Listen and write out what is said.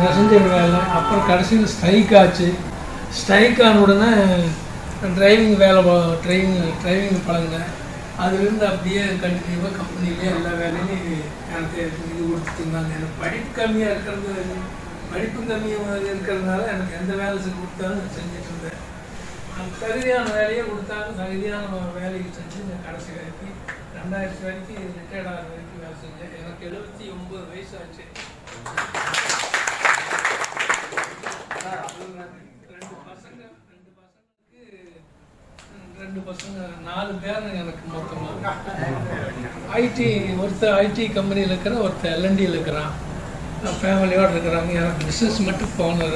Messenger வேலை, அப்புறம் கடைசியில் ஸ்ட்ரைக் ஆச்சு. ஸ்ட்ரைக் ஆன உடனே டிரைவிங் வேலை டிரைவிங் பழகினேன். அதுலேருந்து அப்படியே கண்டினியூவாக கம்பெனிலே எல்லா வேலையிலையும் எனக்கு இது கொடுத்துருந்தாங்க. எனக்கு படிப்பு கம்மியாக இருக்கிறதுனால எனக்கு எந்த வேலை கொடுத்தாலும் செஞ்சுட்டு இருந்தேன். தகுதியான வேலையை கொடுத்தாங்க, தகுதியான வேலைக்கு செஞ்சு நான் கடைசி வரைக்கும் 2000 வரைக்கும் ரிட்டையர்ட் ஆகிற வரைக்கும் வேலை செஞ்சேன். எனக்கு 79 வயசு ஆச்சு. ரெண்டு பசங்க 4 பேர் எனக்கு மொத்தமாக. ஒருத்தர் ஐடி கம்பெனியில் இருக்கிற, ஒருத்தர் LNDயில் இருக்கிறான். ஃபேமிலியோடு இருக்கிறாங்க. எனக்கு பிஸ்னஸ் மட்டும் போன